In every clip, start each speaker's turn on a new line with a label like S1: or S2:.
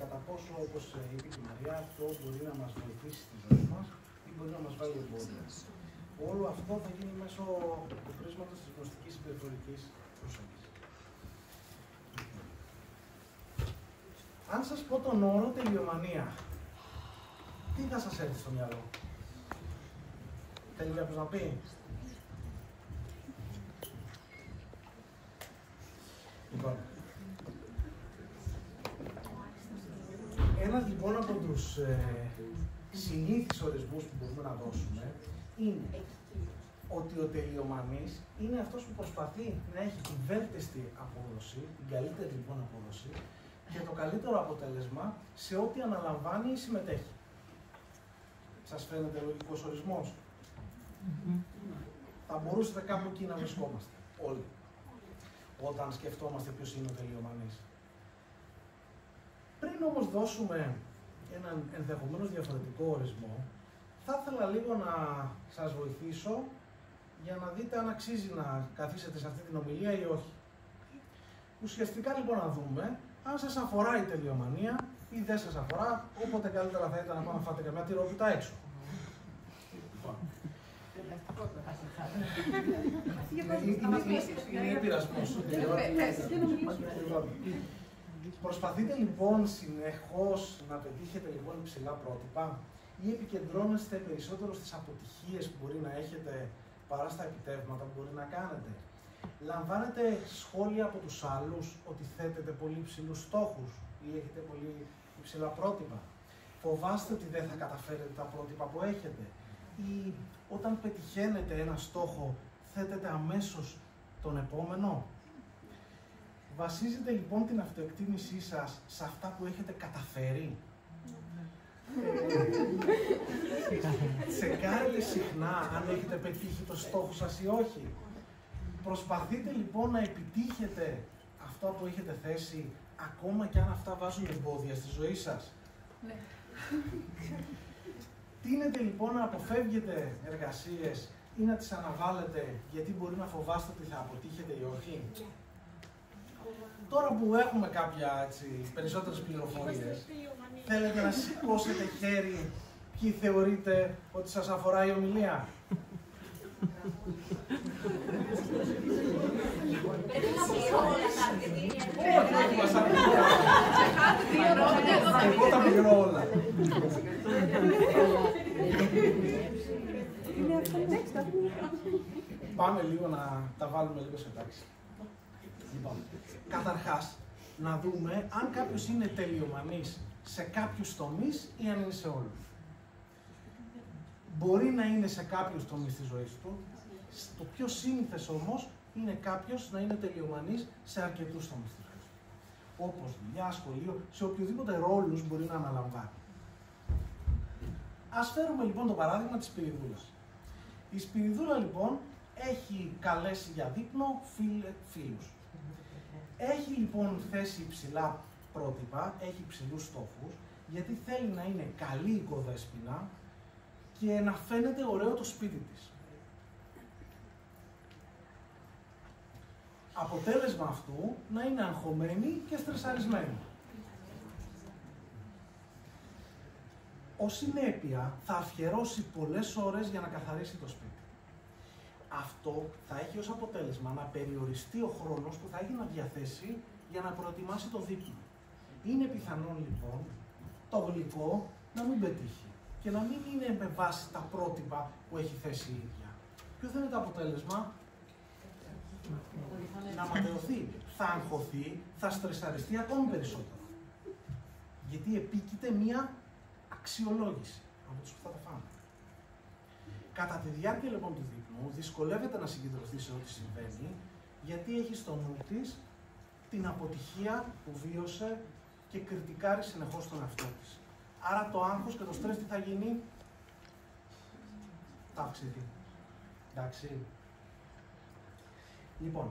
S1: κατά πόσο, όπως είπε η Μαρία, αυτό μπορεί να μας βοηθήσει στη ζωή μας ή μπορεί να μας βάλει εμπόδια. Όλο αυτό θα γίνει μέσω του πρίσματος της γνωστικής συμπεριφορικής προσέγγισης. Αν σας πω τον όρο τελειομανία, τι θα σας έρθει στο μυαλό? Θέλει κάποιος να πει? Λοιπόν, ένας λοιπόν από τους συνήθεις ορισμούς που μπορούμε να δώσουμε είναι ότι ο τελειομανής είναι αυτός που προσπαθεί να έχει τη βέλτιστη απόδοση, την καλύτερη λοιπόν απόδοση και το καλύτερο αποτέλεσμα σε ό,τι αναλαμβάνει ή συμμετέχει. Σας φαίνεται λογικός ορισμός? Θα μπορούσατε κάπου εκεί να βρισκόμαστε όλοι, όταν σκεφτόμαστε ποιος είναι ο τελειομανής. Πριν όμως δώσουμε έναν ενδεχομένως διαφορετικό ορισμό, θα ήθελα λίγο να σας βοηθήσω για να δείτε αν αξίζει να καθίσετε σε αυτή την ομιλία ή όχι. Ουσιαστικά λοιπόν να δούμε αν σας αφορά η τελειομανία ή δεν σας αφορά, όποτε καλύτερα θα ήταν να πάμε να φάτε καμιά τυρόπιτα έξω. Είναι επειρασμός. Προσπαθείτε λοιπόν συνεχώς να πετύχετε λοιπόν υψηλά πρότυπα ή επικεντρώνεστε περισσότερο στις αποτυχίες που μπορεί να έχετε παρά στα επιτεύγματα που μπορεί να κάνετε? Λαμβάνετε σχόλια από τους άλλους ότι θέτετε πολύ υψηλούς στόχους ή έχετε πολύ υψηλά πρότυπα? Φοβάστε ότι δεν θα καταφέρετε τα πρότυπα που έχετε? Ή όταν πετυχαίνετε ένα στόχο θέτετε αμέσως τον επόμενο? Βασίζετε λοιπόν την αυτοεκτίμησή σας σε αυτά που έχετε καταφέρει? Τσεκάρετε συχνά αν έχετε πετύχει το στόχο σας ή όχι? Προσπαθείτε λοιπόν να επιτύχετε αυτό που έχετε θέσει, ακόμα και αν αυτά βάζουν εμπόδια στη ζωή σας? Ναι. Τείνετε λοιπόν να αποφεύγετε εργασίες ή να τις αναβάλλετε γιατί μπορεί να φοβάστε ότι θα αποτύχετε ή όχι? Τώρα που έχουμε κάποια περισσότερες πληροφορίες, θέλετε να σηκώσετε χέρι ποιοι θεωρείτε ότι σας αφορά η ομιλία? Εγώ τα μικρώ όλα. Πάμε λίγο να τα βάλουμε λίγο σε τάξη. Λοιπόν, καταρχάς, να δούμε αν κάποιος είναι τελειομανής σε κάποιους τομείς ή αν είναι σε όλους. Μπορεί να είναι σε κάποιους τομείς της ζωής του, το πιο σύνηθες όμως είναι κάποιος να είναι τελειομανής σε αρκετούς τομείς της ζωής του. Όπως δουλειά, σχολείο, σε οποιοδήποτε ρόλους μπορεί να αναλαμβάνει. Ας φέρουμε λοιπόν το παράδειγμα της Σπυριδούλας. Η Σπυριδούλα λοιπόν έχει καλέσει για δείπνο φίλους. Έχει λοιπόν θέσει υψηλά πρότυπα, έχει υψηλούς στόχους, γιατί θέλει να είναι καλή οικοδέσποινα και να φαίνεται ωραίο το σπίτι της. Αποτέλεσμα αυτού να είναι αγχωμένη και στρεσαρισμένη. Ως συνέπεια θα αφιερώσει πολλές ώρες για να καθαρίσει το σπίτι. Αυτό θα έχει ως αποτέλεσμα να περιοριστεί ο χρόνος που θα έχει να διαθέσει για να προετοιμάσει το δείπνο. Είναι πιθανόν λοιπόν το γλυκό να μην πετύχει και να μην είναι με βάση τα πρότυπα που έχει θέσει η ίδια. Ποιο θα είναι το αποτέλεσμα? Να ματαιωθεί, θα αγχωθεί, θα στρεσαριστεί ακόμη περισσότερο. Γιατί επίκειται μία αξιολόγηση από τους που θα τα φάνε. Κατά τη διάρκεια λοιπόν του δείπνου, δυσκολεύεται να συγκεντρωθεί σε ό,τι συμβαίνει, γιατί έχει στο νου της την αποτυχία που βίωσε και κριτικάρει συνεχώς τον εαυτό της. Άρα το άγχος και το στρες τι θα γίνει? Θα αυξηθεί. Εντάξει. Λοιπόν,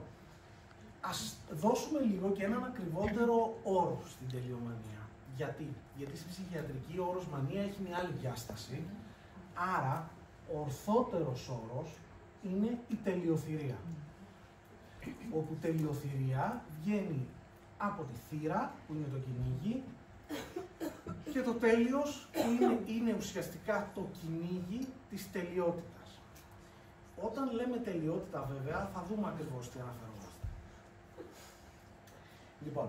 S1: ας δώσουμε λίγο και έναν ακριβότερο όρο στην τελειομανία. Γιατί στη ψυχιατρική ο όρος μανία έχει μια άλλη διάσταση, άρα ο ορθότερος όρος είναι η τελειοθυρία. Όπου τελειοθυρία βγαίνει από τη θύρα, που είναι το κυνήγι, και το τέλειος είναι ουσιαστικά το κυνήγι της τελειότητας. Όταν λέμε τελειότητα βέβαια θα δούμε ακριβώς τι αναφερόμαστε. Λοιπόν,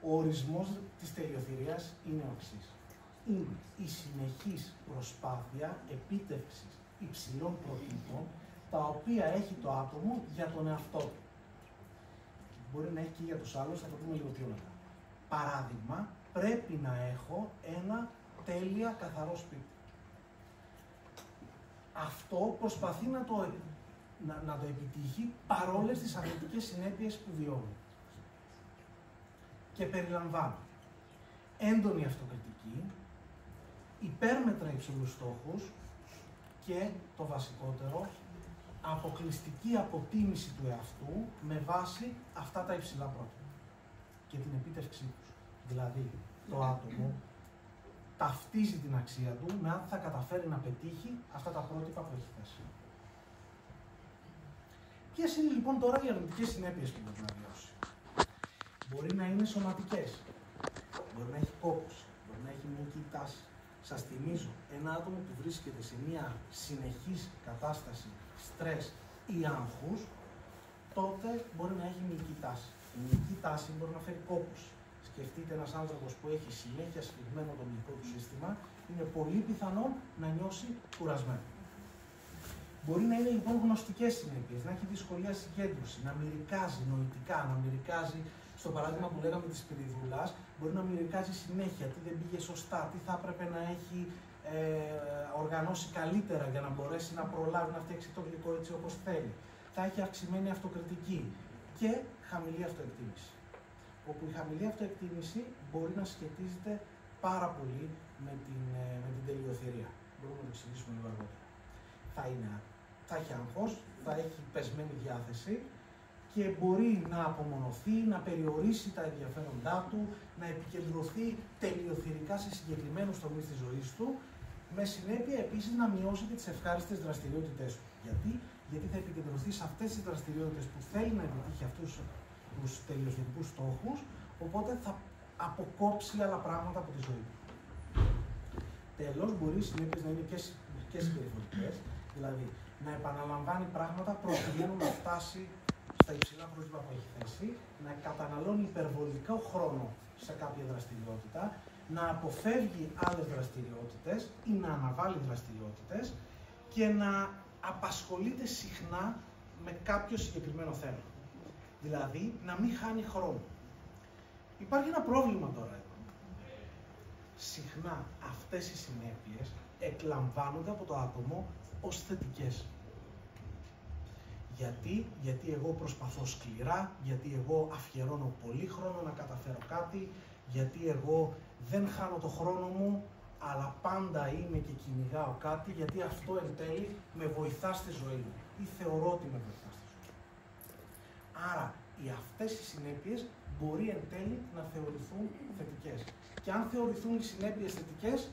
S1: ο ορισμός της τελειοθυρίας είναι ο εξής. Είναι η συνεχής προσπάθεια επίτευξης υψηλών προτύπων τα οποία έχει το άτομο για τον εαυτό του. Μπορεί να έχει και για τους άλλους, θα το πούμε λίγο πιο μετά. Παράδειγμα, πρέπει να έχω ένα τέλεια καθαρό σπίτι. Αυτό προσπαθεί να το επιτύχει παρόλες τις αρνητικές συνέπειες που βιώνει. Και περιλαμβάνει έντονη αυτοκριτική, υπέρμετρα υψηλούς στόχους και το βασικότερο, αποκλειστική αποτίμηση του εαυτού με βάση αυτά τα υψηλά πρότυπα και την επίτευξή τους. Δηλαδή, το άτομο ταυτίζει την αξία του με αν θα καταφέρει να πετύχει αυτά τα πρότυπα που έχει θέσει. Ποιες είναι λοιπόν τώρα οι αρνητικές συνέπειες που μπορεί να βιώσει? Μπορεί να είναι σωματικές, μπορεί να έχει κόπωση, μπορεί να έχει μυϊκή τάση. Σας θυμίζω, ένα άτομο που βρίσκεται σε μια συνεχής κατάσταση στρες ή άγχους, τότε μπορεί να έχει μυϊκή τάση. Η μυϊκή τάση μπορεί να φέρει κόπωση. Σκεφτείτε ένας άνθρωπος που έχει συνέχεια σφιγμένο το μυϊκό του σύστημα, είναι πολύ πιθανό να νιώσει κουρασμένο. Μπορεί να είναι λοιπόν γνωστικές συνέπειες, να έχει δυσκολία συγκέντρωση, να μυρικάζει νοητικά, να μυρικάζει, στο παράδειγμα που λέγαμε της πυριδούλας, μπορεί να μυρικάζει συνέχεια, τι δεν πήγε σωστά, τι θα έπρεπε να έχει οργανώσει καλύτερα για να μπορέσει να προλάβει να φτιάξει το γλυκό έτσι όπως θέλει. Θα έχει αυξημένη αυτοκριτική και χαμηλή αυτοεκτίμηση. Όπου η χαμηλή αυτοεκτίμηση μπορεί να σχετίζεται πάρα πολύ με την τελειοθυρία. Μπορούμε να το εξηγήσουμε λίγο αργότερα. Θα έχει άγχος, θα έχει πεσμένη διάθεση και μπορεί να απομονωθεί, να περιορίσει τα ενδιαφέροντά του, να επικεντρωθεί τελειοθυρικά σε συγκεκριμένους τομείς της ζωής του, με συνέπεια επίσης να μειώσει και τις ευχάριστες δραστηριότητές του. Γιατί θα επικεντρωθεί σε αυτές τις δραστηριότητες που θέλει να επιτύχει αυτούς τους τελειοθυρικούς στόχους, οπότε θα αποκόψει άλλα πράγματα από τη ζωή του. Τέλος, μπορεί οι συνέπειες να είναι και συμπεριφορικές, δηλαδή να επαναλαμβάνει πράγματα προκειμένου να φτάσει στα υψηλά πρότυπα που έχει θέσει, να καταναλώνει υπερβολικό χρόνο σε κάποια δραστηριότητα, να αποφεύγει άλλες δραστηριότητες ή να αναβάλει δραστηριότητες και να απασχολείται συχνά με κάποιο συγκεκριμένο θέμα. Δηλαδή, να μην χάνει χρόνο. Υπάρχει ένα πρόβλημα τώρα εδώ. Συχνά αυτές οι συνέπειες εκλαμβάνονται από το άτομο ως θετικές. Γιατί εγώ προσπαθώ σκληρά, γιατί εγώ αφιερώνω πολύ χρόνο να καταφέρω κάτι, γιατί εγώ δεν χάνω το χρόνο μου, αλλά πάντα είμαι και κυνηγάω κάτι, γιατί αυτό εν τέλει με βοηθά στη ζωή μου ή θεωρώ ότι με βοηθά στη ζωή μου. Άρα, αυτές οι συνέπειες μπορεί εν τέλει να θεωρηθούν θετικές. Και αν θεωρηθούν οι συνέπειες θετικές,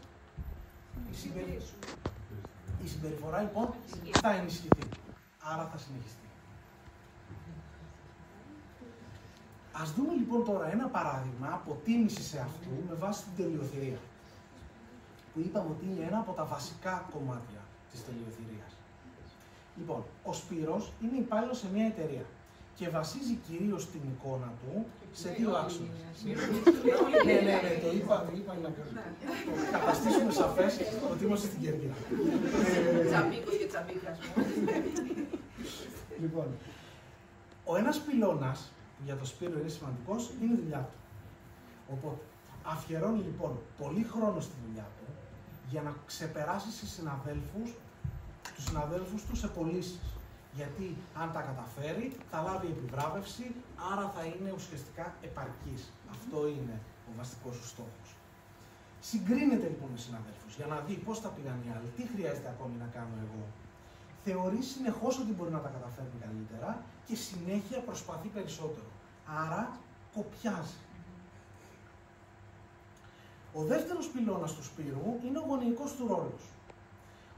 S1: η συμπεριφορά λοιπόν θα ενισχυθεί. Άρα θα συνεχιστεί. Ας δούμε λοιπόν τώρα ένα παράδειγμα αποτίμησης αυτού με βάση την τελειοθυρία. Που είπαμε ότι είναι ένα από τα βασικά κομμάτια της τελειοθυρίας. Λοιπόν, ο Σπύρος είναι υπάλληλος σε μια εταιρεία και βασίζει κυρίως την εικόνα του σε δύο άξονες. Ναι, το είπα να το καταστήσουμε σαφές ότι είμαστε στην Κέρκυρα.
S2: Τσαμπίκος και τσαμπίκας μου.
S1: Λοιπόν, ο ένας πυλώνας, που για το Σπύρο είναι σημαντικός, είναι η δουλειά του. Οπότε, αφιερώνει λοιπόν πολύ χρόνο στη δουλειά του για να ξεπεράσει τους συναδέλφους του σε πωλήσεις. Γιατί αν τα καταφέρει, θα λάβει επιβράβευση, άρα θα είναι ουσιαστικά επαρκής. Αυτό είναι ο βασικός σου στόχος. Συγκρίνεται λοιπόν με συναδέλφους για να δει πώς τα πήγαν οι άλλοι, τι χρειάζεται ακόμη να κάνω εγώ. Θεωρεί συνεχώς ότι μπορεί να τα καταφέρει καλύτερα και συνέχεια προσπαθεί περισσότερο. Άρα κοπιάζει. Ο δεύτερος πυλώνας του Σπύρου είναι ο γονεϊκός του ρόλος.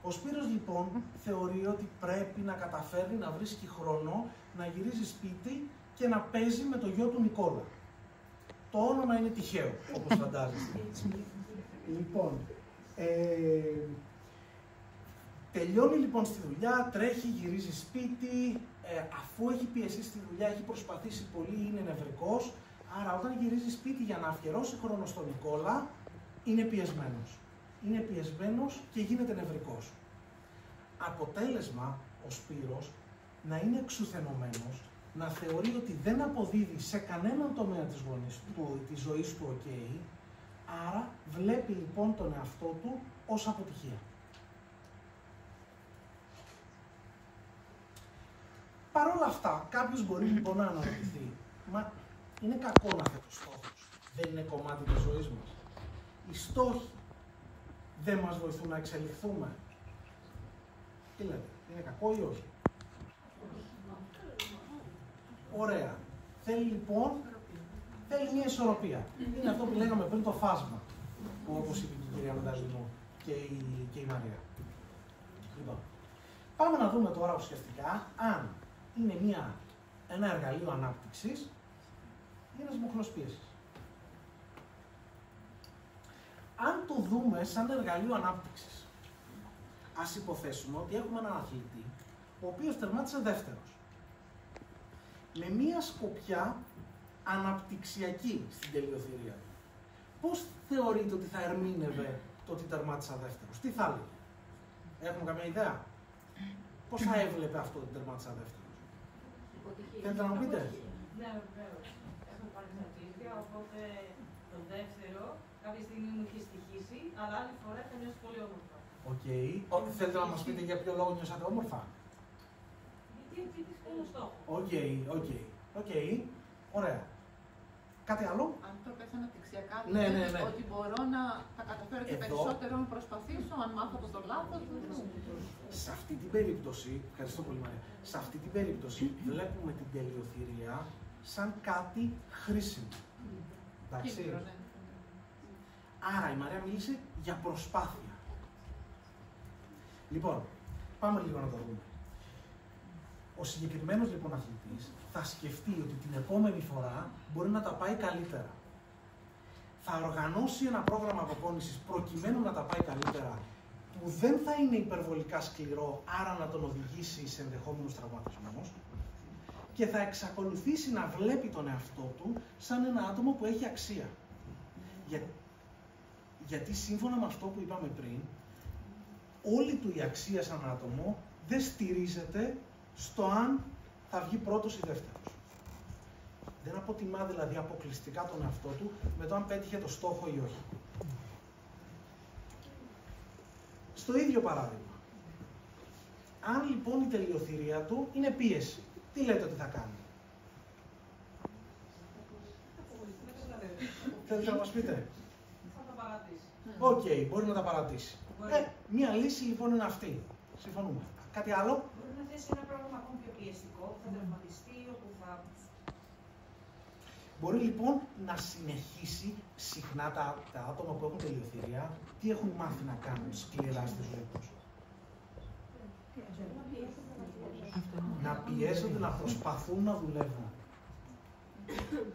S1: Ο Σπύρος λοιπόν θεωρεί ότι πρέπει να καταφέρει να βρίσκει χρόνο να γυρίζει σπίτι και να παίζει με το γιο του Νικόλα. Το όνομα είναι τυχαίο, όπως φαντάζεστε. Λοιπόν, τελειώνει λοιπόν στη δουλειά, τρέχει, γυρίζει σπίτι, αφού έχει πιεστεί στη δουλειά, έχει προσπαθήσει πολύ, είναι νευρικός, άρα όταν γυρίζει σπίτι για να αφιερώσει χρόνο στον Νικόλα, είναι πιεσμένος. Είναι πιεσμένος και γίνεται νευρικός. Αποτέλεσμα, ο Σπύρος να είναι εξουθενωμένος, να θεωρεί ότι δεν αποδίδει σε κανέναν τομέα της ζωής του ok, άρα βλέπει λοιπόν τον εαυτό του ως αποτυχία. Παρ' όλα αυτά, κάποιος μπορεί λοιπόν να αναρωτηθεί, μα είναι κακό να θέτω στόχους, δεν είναι κομμάτι της ζωής μας. Οι στόχοι δεν μας βοηθούν να εξελιχθούμε. Τι λέτε, είναι κακό ή όχι? Ωραία. Θέλει λοιπόν, θέλει μια ισορροπία. Είναι αυτό που λέγαμε πριν, το φάσμα, που όπως είπε και η κυρία Μενταζινού και η Μαρία. Λοιπόν, πάμε να δούμε τώρα ουσιαστικά αν είναι ένα εργαλείο ανάπτυξης ή ένας μοχλός πίεσης. Αν το δούμε σαν εργαλείο ανάπτυξης, ας υποθέσουμε ότι έχουμε έναν αθλητή, ο οποίος τερμάτισε δεύτερος. Με μία σκοπιά αναπτυξιακή στην τελειοθυρία του. Πώς θεωρείτε ότι θα ερμήνευε το ότι τερμάτισα δεύτερος? Τι θα έλεγε? Έχουμε καμία ιδέα? Πώς θα έβλεπε αυτό ότι τερμάτισα δεύτερος? Θέλετε να μου πείτε?
S3: Ναι, βεβαίως. Έχω πάρει την αλήθεια, οπότε το δεύτερο κάποια στιγμή μου είχε στοιχήσει, αλλά άλλη φορά θα νιώσει πολύ όμορφα.
S1: Οκ. Θέλετε να μας πείτε για ποιο λόγο νιώσατε όμορφα?
S3: Γιατί επίτευξε ένα στόχο.
S1: Οκ. Ωραία. Κάτι άλλο?
S2: Αν το πες αναπτυξιακά,
S1: Ναι.
S2: ότι μπορώ να τα καταφέρω και περισσότερο να προσπαθήσω, αν μάθω από το λάθος.
S1: Σε αυτή την περίπτωση, ευχαριστώ πολύ Μαρία, σε αυτή την περίπτωση βλέπουμε την τελειοθυρία σαν κάτι χρήσιμο. Εντάξει. Άρα η Μαρία μίλησε για προσπάθεια. Λοιπόν, πάμε λίγο να το δούμε. Ο συγκεκριμένος λοιπόν αθλητής θα σκεφτεί ότι την επόμενη φορά μπορεί να τα πάει καλύτερα. Θα οργανώσει ένα πρόγραμμα αποκόνησης προκειμένου να τα πάει καλύτερα, που δεν θα είναι υπερβολικά σκληρό, άρα να τον οδηγήσει σε ενδεχόμενους τραυματισμούς, και θα εξακολουθήσει να βλέπει τον εαυτό του σαν ένα άτομο που έχει αξία. Γιατί σύμφωνα με αυτό που είπαμε πριν, όλη του η αξία σαν άτομο δεν στηρίζεται στο αν θα βγει πρώτος ή δεύτερος. Δεν αποτιμά δηλαδή αποκλειστικά τον εαυτό του με το αν πέτυχε το στόχο ή όχι. Στο ίδιο παράδειγμα, αν λοιπόν η τελειοθυρία του είναι πίεση, τι λέτε ότι θα κάνει? Θέλετε να μας πείτε?
S3: Θα τα παρατήσει.
S1: Οκ, μπορεί να τα παρατήσει. Μία λύση λοιπόν είναι αυτή. Συμφωνούμε. Κάτι άλλο?
S4: Μπορεί να θέσει ένα πρόγραμμα ακόμη πιο πιεστικό, που θα τραυματιστεί, όπου θα...
S1: Μπορεί λοιπόν να συνεχίσει συχνά τα άτομα που έχουν τελειοθυρία, τι έχουν μάθει να κάνουν σκληρά στη ζωή τους? Να πιέζονται, να προσπαθούν να δουλεύουν.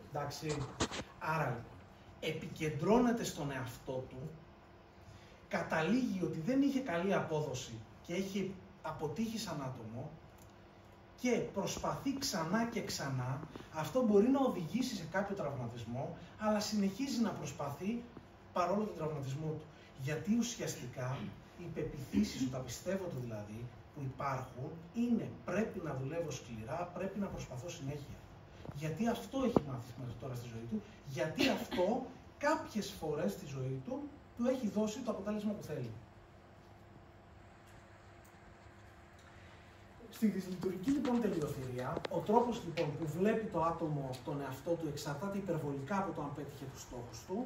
S1: Εντάξει. Άρα, επικεντρώνεται στον εαυτό του, καταλήγει ότι δεν είχε καλή απόδοση και έχει αποτύχει σαν άτομο και προσπαθεί ξανά και ξανά. Αυτό μπορεί να οδηγήσει σε κάποιο τραυματισμό, αλλά συνεχίζει να προσπαθεί παρόλο τον τραυματισμό του. Γιατί ουσιαστικά οι πεποιθήσεις του, τα πιστεύω του δηλαδή, που υπάρχουν, είναι πρέπει να δουλεύω σκληρά, πρέπει να προσπαθώ συνέχεια. Γιατί αυτό έχει μάθει μέχρι τώρα στη ζωή του, γιατί αυτό κάποιες φορές στη ζωή του του έχει δώσει το αποτέλεσμα που θέλει. Στη δυσλειτουργική λοιπόν τελειοθυρία, ο τρόπος λοιπόν που βλέπει το άτομο τον εαυτό του εξαρτάται υπερβολικά από το αν πέτυχε τους στόχους του.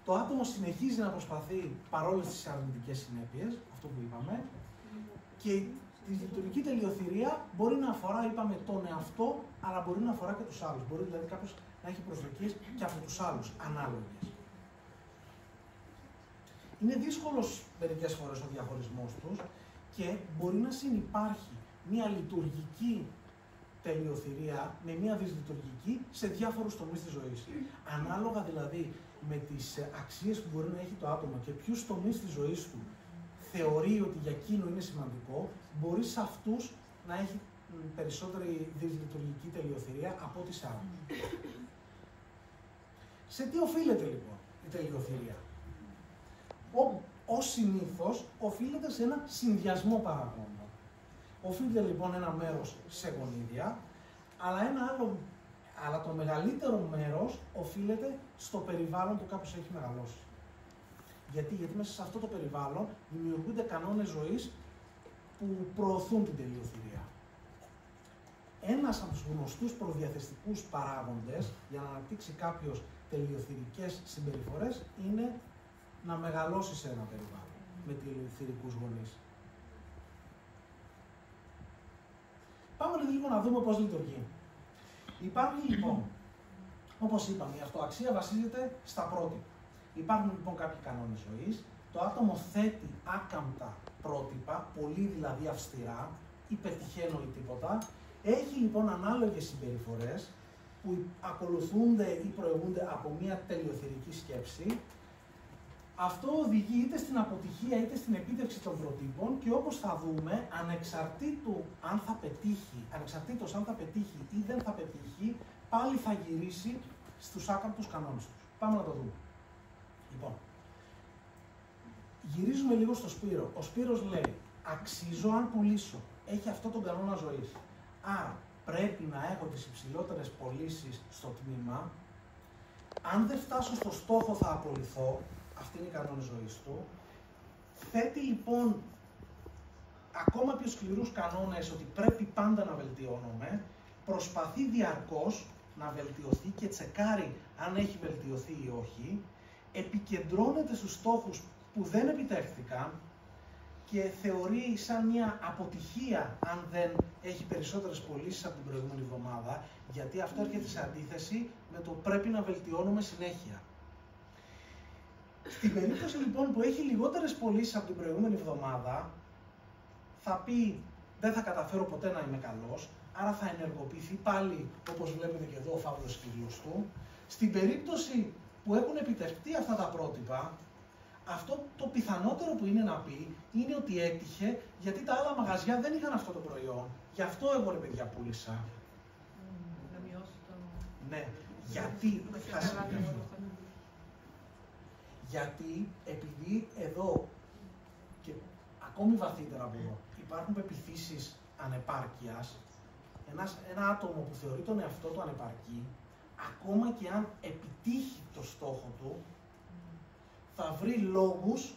S1: Το άτομο συνεχίζει να προσπαθεί παρόλες τις αρνητικές συνέπειες, αυτό που είπαμε, και η δυσλειτουργική τελειοθυρία μπορεί να αφορά, είπαμε, τον εαυτό, αλλά μπορεί να αφορά και τους άλλους. Μπορεί δηλαδή κάποιος να έχει προσδοκίες και από τους άλλους, ανάλογες. Είναι δύσκολος μερικές φορές ο διαχωρισμός τους και μπορεί να συνυπάρχει μια λειτουργική τελειοθυρία με μια δυσλειτουργική σε διάφορους τομείς της ζωής. Ανάλογα δηλαδή με τις αξίες που μπορεί να έχει το άτομο και ποιους τομείς της ζωής του θεωρεί ότι για εκείνο είναι σημαντικό, μπορεί σε αυτούς να έχει περισσότερη δυσλειτουργική τελειοθυρία από ό,τι σε άλλους. Σε τι οφείλεται λοιπόν η τελειοθυρία? Ως συνήθως οφείλεται σε ένα συνδυασμό παραγόντων. Οφείλεται λοιπόν ένα μέρος σε γονίδια, αλλά το μεγαλύτερο μέρος οφείλεται στο περιβάλλον που κάποιος έχει μεγαλώσει. Γιατί μέσα σε αυτό το περιβάλλον δημιουργούνται κανόνες ζωής που προωθούν την τελειοθυρία. Ένας από τους γνωστούς προδιαθεστικούς παράγοντες για να αναπτύξει κάποιος τελειοθυρικές συμπεριφορές είναι να μεγαλώσει σε ένα περιβάλλον με τελειοθυρικούς γονείς. Πάμε λίγο να δούμε πώς λειτουργεί. Υπάρχει λοιπόν, όπως είπαμε, η αυτοαξία βασίζεται στα πρότυπα. Υπάρχουν λοιπόν κάποιοι κανόνες ζωής. Το άτομο θέτει άκαμπτα πρότυπα, πολύ δηλαδή αυστηρά, ή πετυχαίνω ή τίποτα. Έχει λοιπόν ανάλογες συμπεριφορές που ακολουθούνται ή προηγούνται από μια τελειοθυρική σκέψη. Αυτό οδηγεί είτε στην αποτυχία είτε στην επίτευξη των προτύπων και όπως θα δούμε, ανεξαρτήτως αν θα πετύχει ή δεν θα πετύχει, πάλι θα γυρίσει στους άκαμπτους κανόνες τους. Πάμε να το δούμε. Λοιπόν, γυρίζουμε λίγο στο Σπύρο. Ο Σπύρος λέει, αξίζω αν πουλήσω. Έχει αυτό τον κανόνα ζωής. Άρα, πρέπει να έχω τις υψηλότερες πωλήσεις στο τμήμα. Αν δεν φτάσω στο στόχο θα απολυθώ. Αυτή είναι η κανόνη ζωής του. Θέτει λοιπόν ακόμα πιο σκληρούς κανόνες ότι πρέπει πάντα να βελτιώνομαι. Προσπαθεί διαρκώς να βελτιωθεί και τσεκάρει αν έχει βελτιωθεί ή όχι. Επικεντρώνεται στους στόχους που δεν επιτεύχθηκαν και θεωρεί σαν μια αποτυχία αν δεν έχει περισσότερες πωλήσεις από την προηγούμενη εβδομάδα, γιατί αυτό έρχεται σε αντίθεση με το πρέπει να βελτιώνουμε συνέχεια. Στην περίπτωση λοιπόν που έχει λιγότερες πωλήσεις από την προηγούμενη εβδομάδα, θα πει δεν θα καταφέρω ποτέ να είμαι καλός, άρα θα ενεργοποιηθεί πάλι, όπως βλέπετε και εδώ, ο φαύλος κύκλος του. Στην περίπτωση που έχουν επιτευχθεί αυτά τα πρότυπα, αυτό το πιθανότερο που είναι να πει είναι ότι έτυχε γιατί τα άλλα μαγαζιά δεν είχαν αυτό το προϊόν. Γι' αυτό εγώ ρε παιδιά πούλησα.
S2: Να μειώσει το...
S1: Ναι, γιατί θα συμβεί. Γιατί επειδή εδώ και ακόμη βαθύτερα από εδώ υπάρχουν πεποιθήσεις ανεπάρκειας, ένα άτομο που θεωρεί τον εαυτό του ανεπαρκή, ακόμα και αν επιτύχει το στόχο του, θα βρει λόγους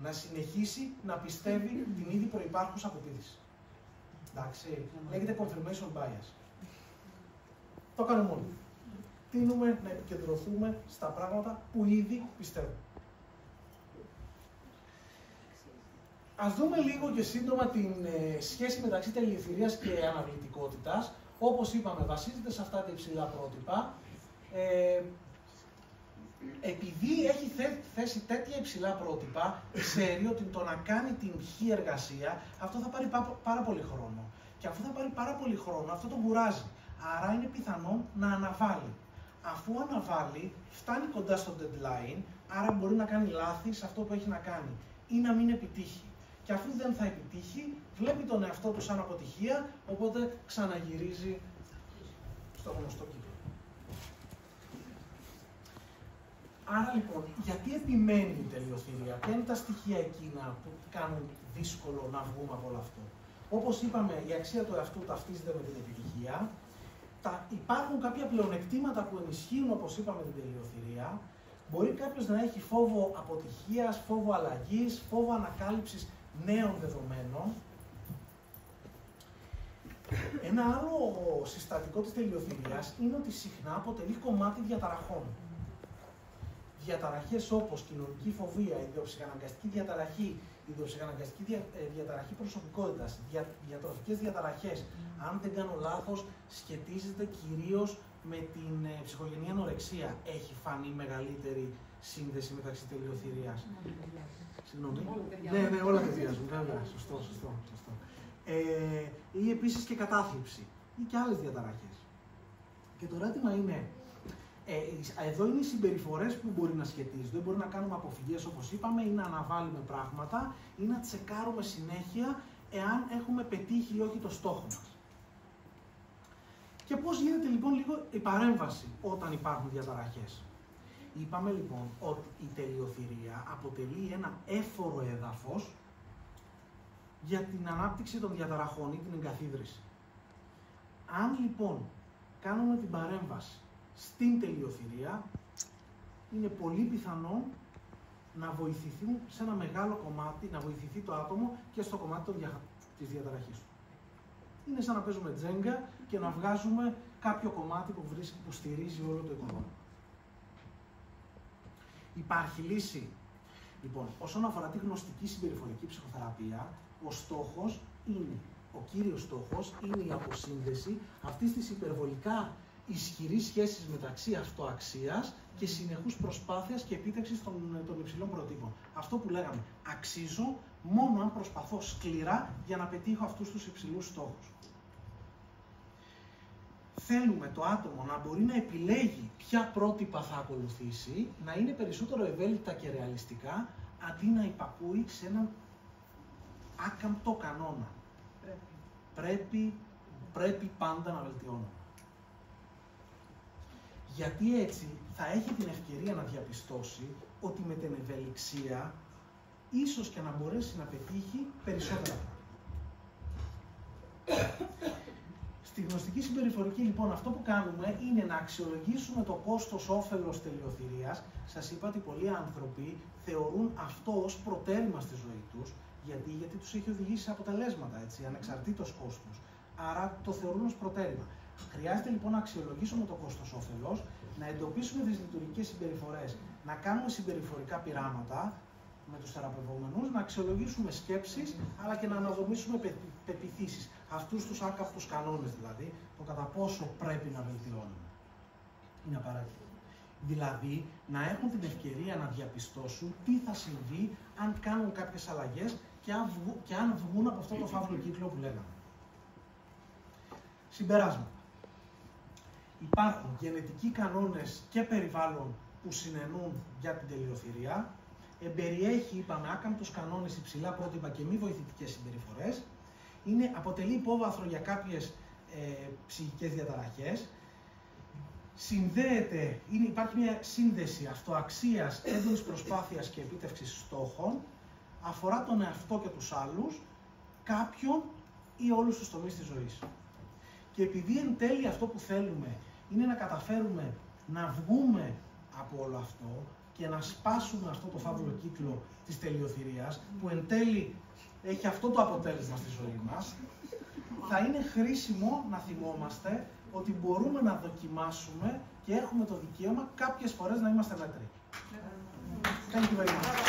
S1: να συνεχίσει να πιστεύει την ήδη προϋπάρχουσα αποποίηση. Εντάξει, λέγεται confirmation bias. Το κάνουμε όλοι. Τείνουμε να επικεντρωθούμε στα πράγματα που ήδη πιστεύουμε. Ας δούμε λίγο και σύντομα την σχέση μεταξύ τελειοθυρίας και αναβλητικότητας. Όπως είπαμε, βασίζεται σε αυτά τα υψηλά πρότυπα. Επειδή έχει θέσει τέτοια υψηλά πρότυπα, ξέρει ότι το να κάνει την χ εργασία, αυτό θα πάρει πάρα πολύ χρόνο. Και αφού θα πάρει πάρα πολύ χρόνο, αυτό τον κουράζει. Άρα είναι πιθανό να αναβάλει. Αφού αναβάλει, φτάνει κοντά στο deadline, άρα μπορεί να κάνει λάθη σε αυτό που έχει να κάνει ή να μην επιτύχει. Και αφού δεν θα επιτύχει, βλέπει τον εαυτό του σαν αποτυχία, οπότε ξαναγυρίζει στο γνωστό κύκλο. Άρα λοιπόν, γιατί επιμένει η τελειοθυρία, ποια είναι τα στοιχεία εκείνα που κάνουν δύσκολο να βγούμε από όλο αυτό? Όπως είπαμε, η αξία του εαυτού ταυτίζεται με την επιτυχία. Υπάρχουν κάποια πλεονεκτήματα που ενισχύουν, όπως είπαμε, την τελειοθυρία. Μπορεί κάποιος να έχει φόβο αποτυχίας, φόβο αλλαγής, φόβο ανακάλυψης νέων δεδομένων. Ένα άλλο συστατικό της τελειοθυρίας είναι ότι συχνά αποτελεί κομμάτι διαταραχών. Διαταραχές όπως κοινωνική φοβία, ιδιοψυχαναγκαστική διαταραχή, ιδιοψυχαναγκαστική διαταραχή προσωπικότητας, διατροφικές διαταραχές, αν δεν κάνω λάθος, σχετίζεται κυρίως με την ψυχογενή ανορεξία. Έχει φανεί μεγαλύτερη σύνδεση μεταξύ τελειοθυρίας. Συγγνώμη. Ναι, όλα ταιριάζουν, βέβαια. Σωστό. Ή επίσης και κατάθλιψη ή και άλλες διαταραχές. Και το ερώτημα είναι, Εδώ είναι οι συμπεριφορές που μπορεί να σχετίζονται. Μπορεί να κάνουμε αποφυγές, όπως είπαμε, ή να αναβάλουμε πράγματα, ή να τσεκάρουμε συνέχεια εάν έχουμε πετύχει ή όχι το στόχο μας. Και πώς γίνεται λοιπόν λίγο η παρέμβαση όταν υπάρχουν διαταραχές. Είπαμε λοιπόν ότι η τελειοθυρία αποτελεί ένα έφορο έδαφος για την ανάπτυξη των διαταραχών ή την εγκαθίδρυση. Αν λοιπόν κάνουμε την παρέμβαση στην τελειοθυρία, είναι πολύ πιθανό να βοηθηθούν σε ένα μεγάλο κομμάτι, να βοηθηθεί το άτομο και στο κομμάτι της διαταραχής του. Είναι σαν να παίζουμε τζέγκα και να βγάζουμε κάποιο κομμάτι που στηρίζει όλο το οικοδόμημα. Υπάρχει λύση. Λοιπόν, όσον αφορά τη γνωστική συμπεριφορική ψυχοθεραπεία, ο κύριος στόχος είναι η αποσύνδεση αυτής της υπερβολικά ισχυρής σχέσης μεταξύ αυτοαξίας και συνεχούς προσπάθειας και επίτευξης των υψηλών προτύπων. Αυτό που λέγαμε, αξίζω μόνο αν προσπαθώ σκληρά για να πετύχω αυτούς τους υψηλούς στόχους. Θέλουμε το άτομο να μπορεί να επιλέγει ποια πρότυπα θα ακολουθήσει, να είναι περισσότερο ευέλικτα και ρεαλιστικά, αντί να υπακούει σε έναν άκαμπτο κανόνα. Πρέπει πάντα να βελτιώνουμε. Γιατί έτσι θα έχει την ευκαιρία να διαπιστώσει ότι με την ευελιξία ίσως και να μπορέσει να πετύχει περισσότερα πράγματα. Στη γνωστική συμπεριφορική λοιπόν αυτό που κάνουμε είναι να αξιολογήσουμε το κόστος-όφελος τελειοθυρίας. Σας είπα ότι πολλοί άνθρωποι θεωρούν αυτό ως προτέρημα στη ζωή τους, γιατί τους έχει οδηγήσει σε αποτελέσματα, έτσι, ανεξαρτήτως κόστους. Άρα το θεωρούν ως προτέρημα. Χρειάζεται λοιπόν να αξιολογήσουμε το κόστος-όφελος, να εντοπίσουμε τις λειτουργικές συμπεριφορές, να κάνουμε συμπεριφορικά πειράματα με τους θεραπευόμενους, να αξιολογήσουμε σκέψεις, αλλά και να αναδομήσουμε πεποιθήσεις. Αυτούς τους άκαυτους κανόνες δηλαδή, το κατά πόσο πρέπει να βελτιώνουμε. Είναι απαραίτητο. Δηλαδή, να έχουν την ευκαιρία να διαπιστώσουν τι θα συμβεί αν κάνουν κάποιες αλλαγές και αν βγουν από αυτό το φαύλο κύκλο που λέγαμε. Συμπεράσματα. Υπάρχουν γενετικοί κανόνες και περιβάλλον που συνενούν για την τελειοθυρία. Εμπεριέχει, είπαμε, άκαμπτους κανόνες, υψηλά πρότυπα και μη βοηθητικές συμπεριφορές. Αποτελεί υπόβαθρο για κάποιες ψυχικές διαταραχές. Υπάρχει μια σύνδεση αυτοαξίας, έντονης προσπάθειας και επίτευξης στόχων. Αφορά τον εαυτό και τους άλλους, κάποιον ή όλους τους τομείς της ζωής. Και επειδή εν τέλει αυτό που θέλουμε είναι να καταφέρουμε να βγούμε από όλο αυτό και να σπάσουμε αυτό το φαύλο κύκλο της τελειοθυρίας, που εν τέλει έχει αυτό το αποτέλεσμα στη ζωή μας, θα είναι χρήσιμο να θυμόμαστε ότι μπορούμε να δοκιμάσουμε και έχουμε το δικαίωμα κάποιες φορές να είμαστε μέτροι. Thank you very much.